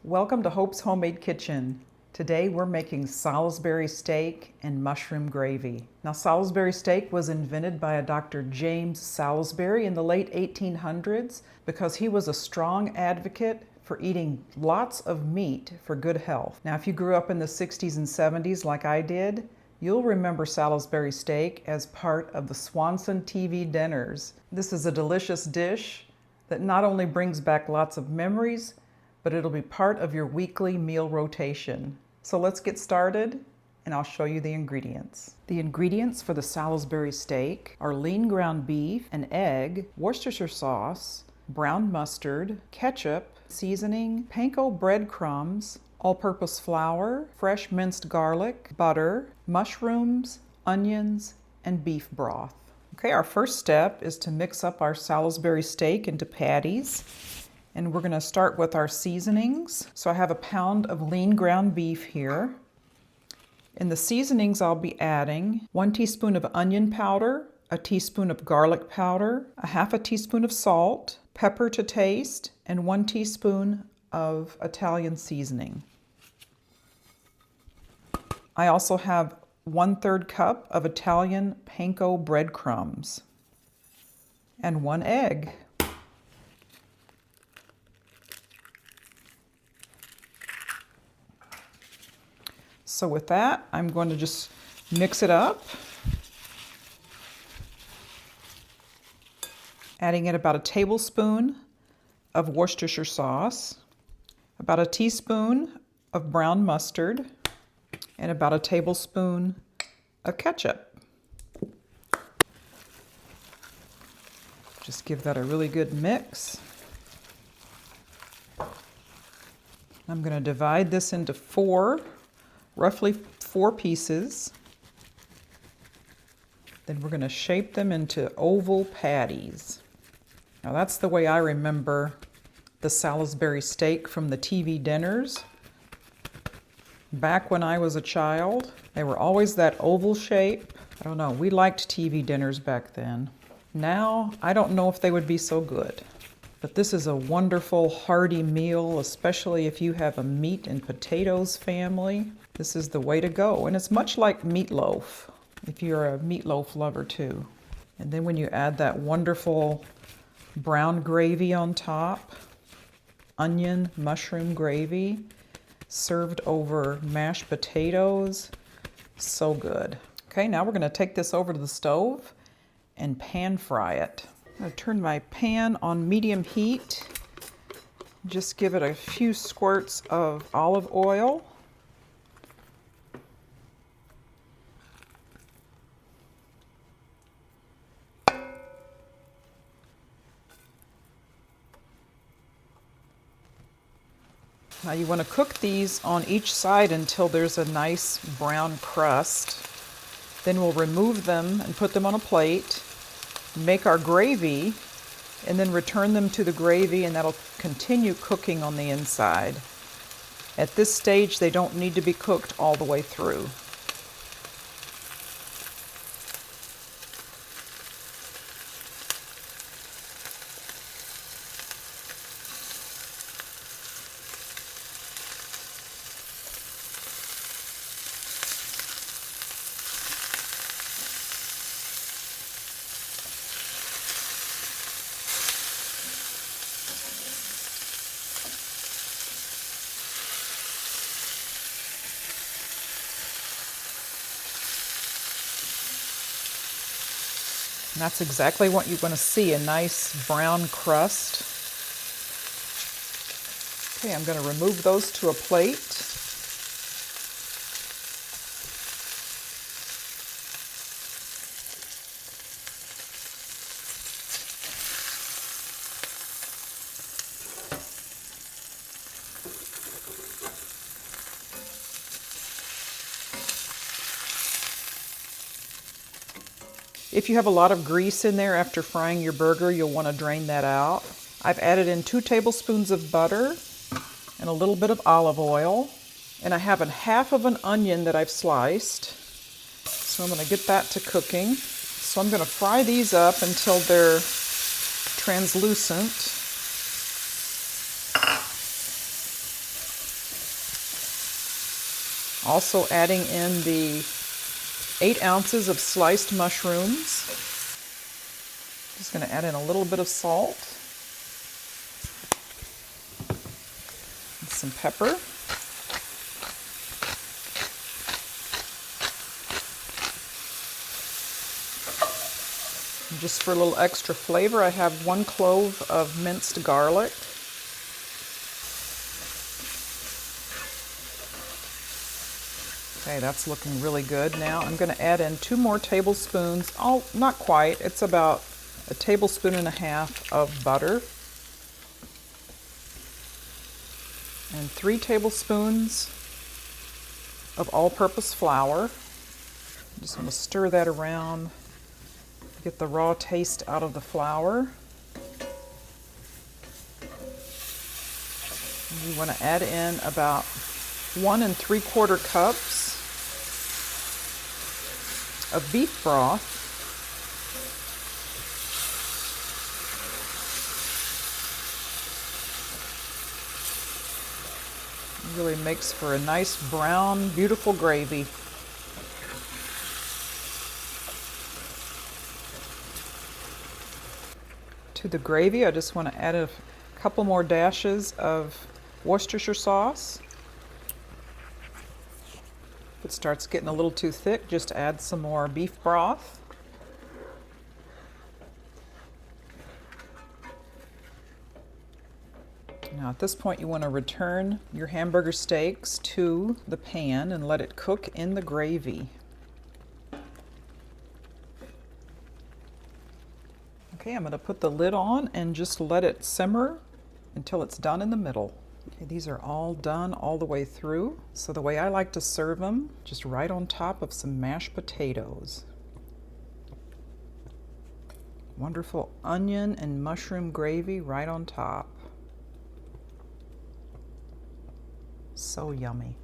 Welcome to Hope's Homemade Kitchen. Today we're making Salisbury steak and mushroom gravy. Now, Salisbury steak was invented by a Dr. James Salisbury in the late 1800s because he was a strong advocate for eating lots of meat for good health. Now, if you grew up in the 60s and 70s like I did, you'll remember Salisbury steak as part of the Swanson TV dinners. This is a delicious dish that not only brings back lots of memories, but it'll be part of your weekly meal rotation. So let's get started and I'll show you the ingredients. The ingredients for the Salisbury steak are lean ground beef, an egg, Worcestershire sauce, brown mustard, ketchup, seasoning, panko breadcrumbs, all-purpose flour, fresh minced garlic, butter, mushrooms, onions, and beef broth. Okay, our first step is to mix up our Salisbury steak into patties. And we're going to start with our seasonings. So I have a pound of lean ground beef here. In the seasonings, I'll be adding 1 teaspoon of onion powder, a teaspoon of garlic powder, a half a teaspoon of salt, pepper to taste, and 1 teaspoon of Italian seasoning. I also have 1/3 cup of Italian panko breadcrumbs and 1 egg. So with that, I'm going to just mix it up, adding in about a tablespoon of Worcestershire sauce, about a teaspoon of brown mustard, and about a tablespoon of ketchup. Just give that a really good mix. I'm going to divide this into roughly four pieces. Then we're going to shape them into oval patties. Now that's the way I remember the Salisbury steak from the TV dinners. Back when I was a child, they were always that oval shape. I don't know, we liked TV dinners back then. Now, I don't know if they would be so good. But this is a wonderful, hearty meal, especially if you have a meat and potatoes family. This is the way to go. And it's much like meatloaf, if you're a meatloaf lover too. And then when you add that wonderful brown gravy on top, onion, mushroom gravy, served over mashed potatoes, so good. Okay, now we're going to take this over to the stove and pan fry it. I'm going to turn my pan on medium heat. Just give it a few squirts of olive oil. Now you want to cook these on each side until there's a nice brown crust. Then we'll remove them and put them on a plate, make our gravy, and then return them to the gravy, and that'll continue cooking on the inside. At this stage, they don't need to be cooked all the way through. And that's exactly what you're going to see, a nice brown crust. Okay, I'm going to remove those to a plate. If you have a lot of grease in there after frying your burger, you'll want to drain that out. I've added in 2 tablespoons of butter and a little bit of olive oil. And I have a half of an onion that I've sliced. So I'm going to get that to cooking. So I'm going to fry these up until they're translucent. Also adding in the 8 ounces of sliced mushrooms. Just going to add in a little bit of salt and some pepper. And just for a little extra flavor, I have 1 clove of minced garlic. Okay, that's looking really good. Now I'm going to add in 2 more tablespoons. Oh, not quite. It's about a tablespoon and a half of butter. And 3 tablespoons of all-purpose flour. I'm just going to stir that around, get the raw taste out of the flour. And you want to add in about 1 3/4 cups of beef broth. It really makes for a nice brown, beautiful gravy. To the gravy, I just want to add a couple more dashes of Worcestershire sauce. If it starts getting a little too thick, just add some more beef broth. Now at this point you want to return your hamburger steaks to the pan and let it cook in the gravy. Okay, I'm going to put the lid on and just let it simmer until it's done in the middle. Okay, these are all done all the way through. So the way I like to serve them, just right on top of some mashed potatoes. Wonderful onion and mushroom gravy right on top. So yummy.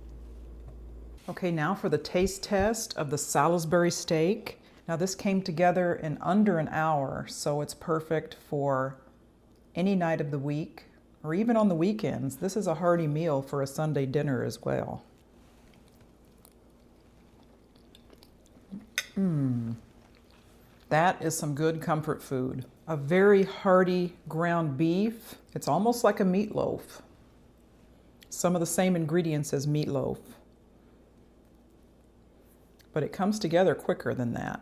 Okay, now for the taste test of the Salisbury steak. Now this came together in under an hour, so it's perfect for any night of the week or even on the weekends. This is a hearty meal for a Sunday dinner as well. That is some good comfort food. A very hearty ground beef. It's almost like a meatloaf. Some of the same ingredients as meatloaf, but it comes together quicker than that.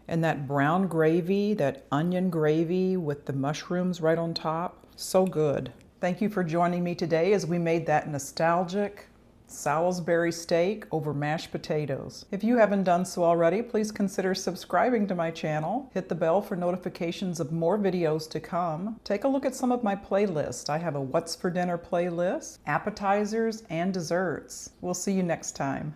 And that brown gravy, that onion gravy with the mushrooms right on top, so good. Thank you for joining me today as we made that nostalgic Salisbury steak over mashed potatoes. If you haven't done so already, please consider subscribing to my channel. Hit the bell for notifications of more videos to come. Take a look at some of my playlists. I have a What's for Dinner playlist, appetizers, and desserts. We'll see you next time.